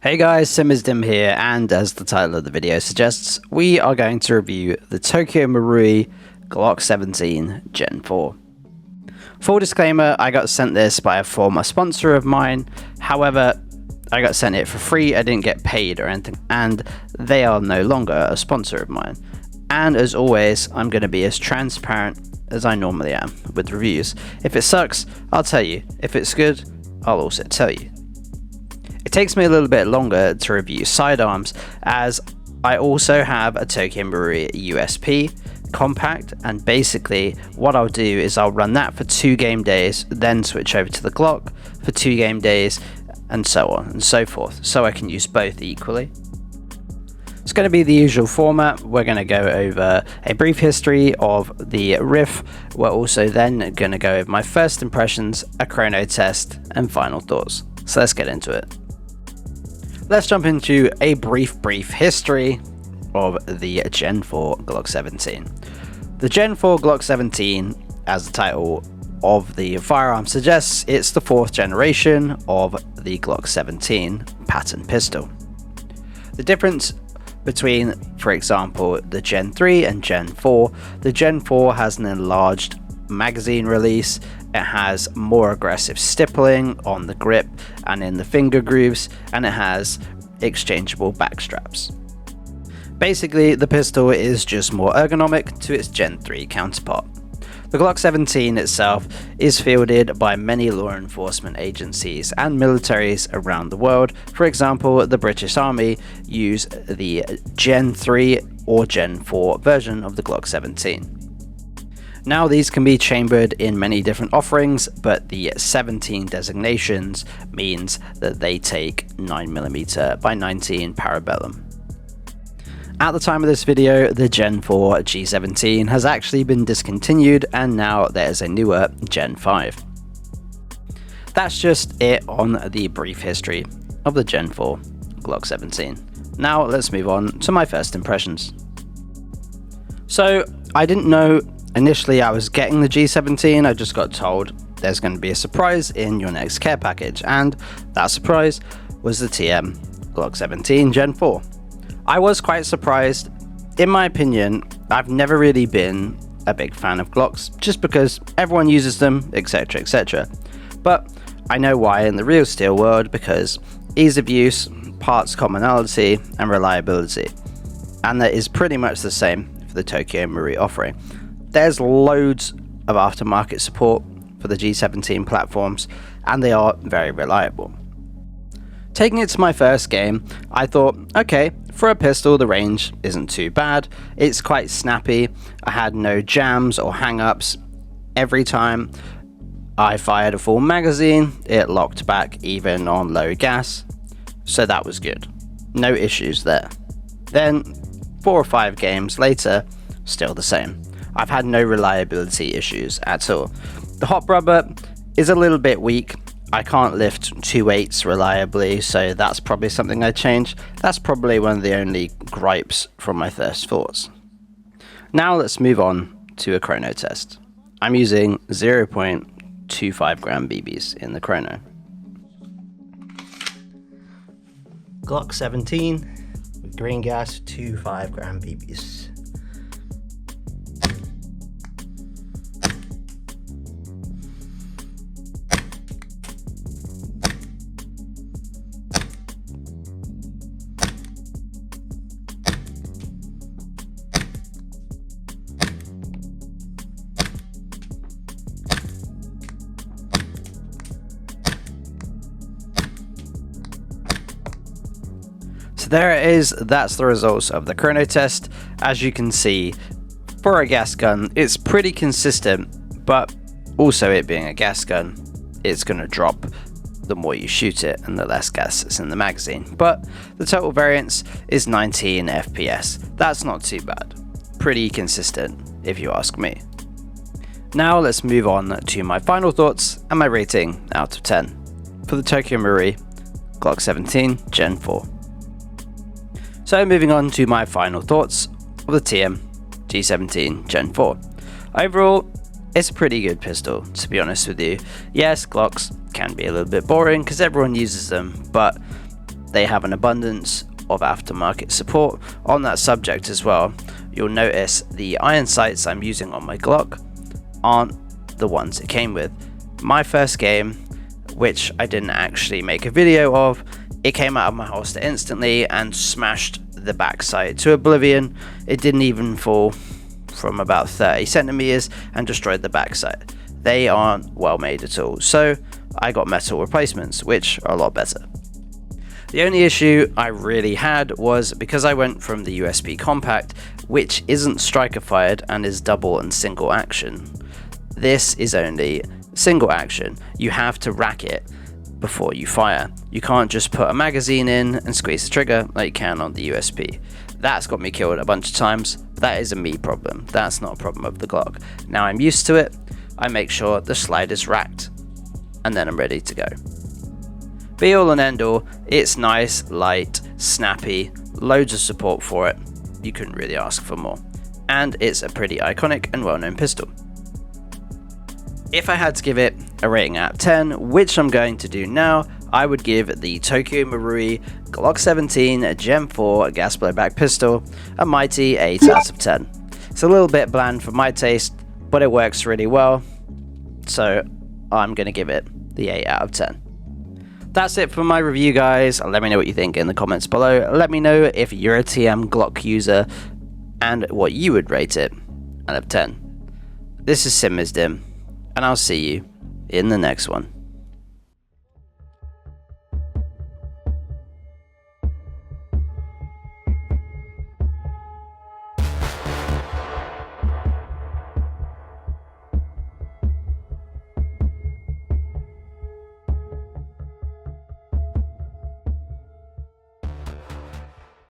Hey guys, Simmersdim here, and as the title of the video suggests, we are going to review the Tokyo Marui Glock 17 Gen 4. Full disclaimer, I got sent this by a former sponsor of mine, however, I got sent it for free, I didn't get paid or anything, and they are no longer a sponsor of mine. And as always, I'm going to be as transparent as I normally am with reviews. If it sucks, I'll tell you. If it's good, I'll also tell you. It takes me a little bit longer to review sidearms, as I also have a Tokyo Marui USP compact, and basically what I'll do is I'll run that for 2 game days, then switch over to the Glock for 2 game days, and so on and so forth, so I can use both equally. It's going to be the usual format. We're going to go over a brief history of the RIF. We're also then going to go over my first impressions, a chrono test, and final thoughts. So let's get into it. Let's jump into a brief history of the Gen 4 Glock 17. The Gen 4 Glock 17, as the title of the firearm suggests, it's the 4th generation of the Glock 17 pattern pistol. The difference between, for example, the Gen 3 and Gen 4, the Gen 4 has an enlarged magazine release. It has more aggressive stippling on the grip and in the finger grooves, and it has exchangeable back straps. Basically, the pistol is just more ergonomic to its Gen 3 counterpart. The Glock 17 itself is fielded by many law enforcement agencies and militaries around the world. For example, the British Army use the Gen 3 or Gen 4 version of the Glock 17. Now these can be chambered in many different offerings, but the 17 designations means that they take 9mm by 19 parabellum. At the time of this video, the Gen 4 G17 has actually been discontinued, and now there's a newer Gen 5. That's just it on the brief history of the Gen 4 Glock 17. Now let's move on to my first impressions. So I didn't know initially I was getting the G17, I just got told there's going to be a surprise in your next care package, and that surprise was the TM Glock 17 Gen 4. I was quite surprised. In my opinion, I've never really been a big fan of Glocks, just because everyone uses them, etc, etc. But I know why in the real steel world, because ease of use, parts commonality, and reliability. And that is pretty much the same for the Tokyo Marui offering. There's loads of aftermarket support for the G17 platforms, and they are very reliable. Taking it to my first game, I thought, okay, for a pistol the range isn't too bad, it's quite snappy, I had no jams or hang-ups. Every time I fired a full magazine, it locked back even on low gas, so that was good. No issues there. Then, 4 or 5 games later, still the same. I've had no reliability issues at all. The hop rubber is a little bit weak. I can't lift 2 weights reliably, so that's probably something I'd change. That's probably one of the only gripes from my first thoughts. Now let's move on to a chrono test. I'm using 0.25 gram BBs in the chrono. Glock 17 with green gas, 2.5 gram BBs. There it is, that's the results of the chrono test. As you can see, for a gas gun, it's pretty consistent, but also it being a gas gun, it's going to drop the more you shoot it and the less gas is in the magazine. But the total variance is 19 FPS. That's not too bad. Pretty consistent, if you ask me. Now let's move on to my final thoughts and my rating out of 10 for the Tokyo Marui Glock 17 Gen 4. So moving on to my final thoughts of the TM G17 Gen 4. Overall, it's a pretty good pistol, to be honest with you. Yes, Glocks can be a little bit boring because everyone uses them, but they have an abundance of aftermarket support on that subject as well. You'll notice the iron sights I'm using on my Glock aren't the ones it came with. My first game, which I didn't actually make a video of, it came out of my holster instantly and smashed the backside to oblivion. It didn't even fall from about 30 centimeters and destroyed the backside. They aren't well made at all, so I got metal replacements, which are a lot better. The only issue I really had was because I went from the USP Compact, which isn't striker fired and is double and single action. This is only single action. You have to rack it before you fire. You can't just put a magazine in and squeeze the trigger like you can on the USP. That's got me killed a bunch of times, but that is a me problem. That's not a problem of the Glock. Now I'm used to it, I make sure the slide is racked, and then I'm ready to go. Be all and end all, it's nice, light, snappy, loads of support for it. You couldn't really ask for more. And it's a pretty iconic and well-known pistol. If I had to give it a rating out of 10, which I'm going to do now, I would give the Tokyo Marui Glock 17 Gen 4 gas blowback pistol a mighty 8 out of 10. It's a little bit bland for my taste, but it works really well, so I'm going to give it the 8 out of 10. That's it for my review, guys. Let me know what you think in the comments below. Let me know if you're a TM Glock user and what you would rate it out of 10. This is Sim Dim, and I'll see you in the next one.